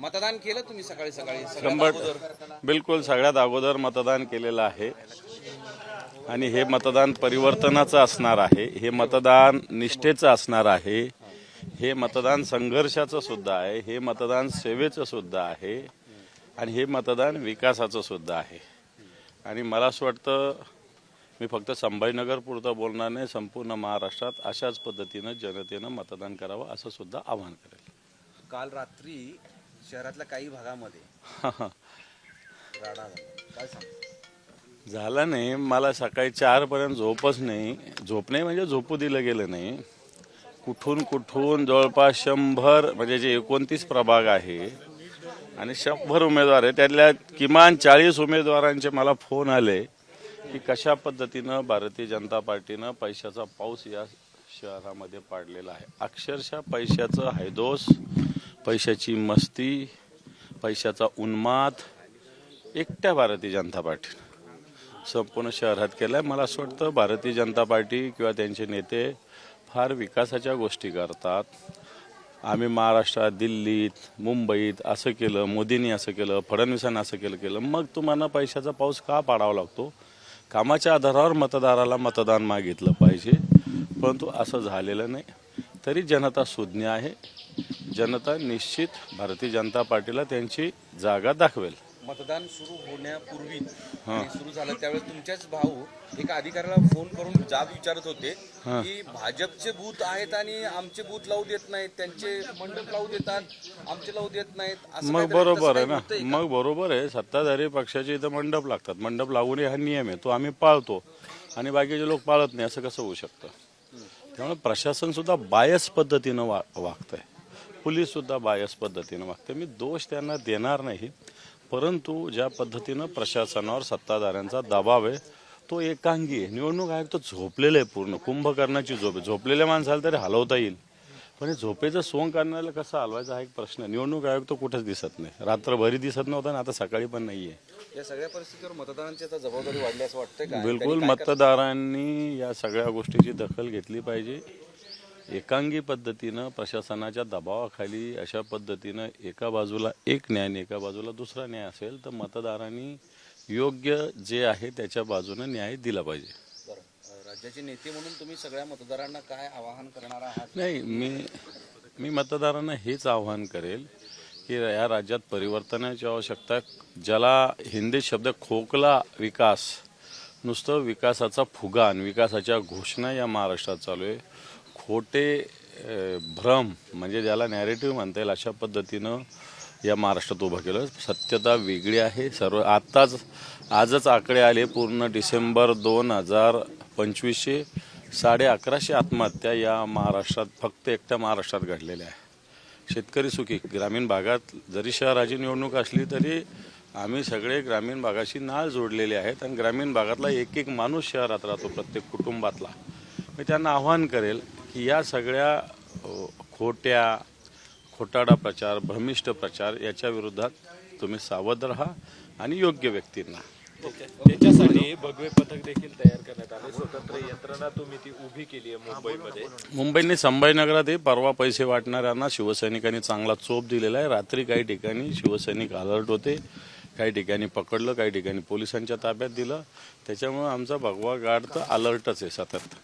मतदान केलं तुम्ही सकाळी सकाळी? बिलकुल सगळ्यात अगोदर मतदान केलेलं आहे आणि हे मतदान परिवर्तनाचं असणार आहे, हे मतदान निष्ठेचं असणार आहे, हे मतदान संघर्षाचं सुद्धा आहे, हे मतदान सेवेचं सुद्धा आहे आणि हे मतदान विकासाचं सुद्धा आहे. आणि मला असं वाटतं मी फक्त संभाजीनगर पुरतं बोलणार नाही, संपूर्ण महाराष्ट्रात अशाच पद्धतीनं जनतेनं मतदान करावं असं सुद्धा आवाहन करेल. काल रात्री शहरातल्या काही भागामध्ये राडा झाला, काय सांग? झाला नाही, मला सकाळी 4 पर्यंत झोपच नाही. झोप नाही म्हणजे झोपू दिलं गेलं नाही. कुठून जवळपास 100 म्हणजे जे 29 प्रभाग आहे आणि 100 उमेदवार आहे, त्यातल्या किमान 40 उमेदवारांचे मला फोन आले की कशा पद्धतीनं भारतीय जनता पार्टीनं पैशाचा पाऊस या शहरामध्ये पाडलेला आहे. अक्षरशः पैशाचं हैदोस, पैशाची मस्ती, पैशाचा उन्माद एकट्या भारतीय जनता पार्टीनं संपूर्ण शहरात केलाय. मला असं वाटतं भारतीय जनता पार्टी किंवा त्यांचे नेते फार विकासाच्या गोष्टी करतात. आम्ही महाराष्ट्रात, दिल्लीत, मुंबईत असं केलं, मोदींनी असं केलं, फडणवीसांनी असं केलं, मग तुम्हाला पैशाचा पाऊस का पाडावा लागतो? कामाच्या आधारावर मतदाराला मतदान मागितलं पाहिजे, परंतु असं झालेलं नाही. तरी जनता सुज्ञ आहे. जनता निश्चित भारतीय जनता पार्टीला त्यांची जागा दाखवेल. मतदान सुरू होण्यापूर्वी सुरू झालं त्यावेळेस तुमच्याच भाऊ एका अधिकाऱ्याला फोन करून जाब विचारत होते की भाजपचे बूथ आहेत आणि आमचे बूथ लावू देत नाहीत, त्यांचे मंडप लावू देतात, आमचे लावू देत नाहीत. मग बरोबर आहे ना, मग बरोबर आहे. सत्ताधारी पक्षाचे इथं मंडप लागतात, मंडप लागू नये हा नियम आहे, तो आम्ही पाळतो आणि बाकीचे लोक पाळत नाही, असं कसं होऊ शकतं? त्यामुळे प्रशासन सुद्धा बायस पद्धतीनं वागतंय, पोलीस सुद्धा बायस पद्धतीनं वागतंय. मी दोष त्यांना देणार नाही, परंतु ज्या पद्धतीनं प्रशासनावर सत्ताधाऱ्यांचा दबाव आहे तो एकांगी आहे. निवडणूक आयोग तो झोपलेलं आहे, पूर्ण कुंभकर्णाची झोप आहे. झोपलेल्या माणसाला तरी हलवता येईल, पण हे झोपेचं सोंग करण्याला कसं हलवायचा हा एक प्रश्न. निवडणूक आयोग तो कुठंच दिसत नाही, रात्रभरी दिसत नव्हता आणि आता सकाळी पण नाहीये. या सगळ्या परिस्थितीवर मतदारांची आता जबाबदारी वाढली असं वाटतंय का? बिलकुल मतदारांनी या सगळ्या गोष्टीची दखल घेतली पाहिजे. एकांगी पद्धतीनं प्रशासनाच्या दबावाखाली अशा पद्धतीनं एका बाजूला एक न्याय आणि एका बाजूला दुसरा न्याय असेल तर मतदारांनी योग्य जे आहे त्याच्या बाजूने न्याय दिला पाहिजे. राज्याचे नेते म्हणून तुम्ही सगळ्या मतदारांना काय आवाहन करणार आहात? नाही, मी मतदारांना हेच आवाहन करेल की या राज्यात परिवर्तनाची आवश्यकता आहे. ज्याला हिंदी शब्द खोकला विकास, नुसतं विकासाचा फुगा आणि विकासाच्या घोषणा या महाराष्ट्रात चालू आहे. खोटे भ्रम म्हणजे ज्याला नॅरेटिव्ह म्हणता येईल अशा पद्धतीनं या महाराष्ट्रात उभं केलं. सत्यता वेगळी आहे. आजच आकडे आले पूर्ण डिसेंबर 2025 1150 आत्महत्या या महाराष्ट्रात, फक्त एकट्या महाराष्ट्रात घडलेल्या आहे. शेतकरी सुखी. ग्रामीण भागात जरी शहराची निवडणूक असली तरी आम्ही सगळे ग्रामीण भागाशी नाळ जोडलेले आहेत आणि ग्रामीण भागातला एक माणूस शहरात राहतो, प्रत्येक कुटुंबातला. मी त्यांना आवाहन करेल की या सगळ्या खोटाडा प्रचार, भ्रमिष्ट प्रचार याच्या विरोधात तुम्ही सावध राहा आणि योग्य व्यक्तींना. त्याच्यासाठी भगवे पथक देखील तयार करण्यात आले. स्वतंत्र यंत्रणा तुम्ही ती उभी केली आहे मुंबईमध्ये. मुंबईने संभाजीनगरात परवा पैसे वाटणाऱ्यांना शिवसैनिकांनी चांगला चोप दिलेला आहे. रात्री काही ठिकाणी शिवसैनिक अलर्ट होते, काही ठिकाणी पकडलं, काही ठिकाणी पोलिसांच्या ताब्यात दिलं. त्याच्यामुळे आमचा भगवा गार्ड तर अलर्टच आहे सतत.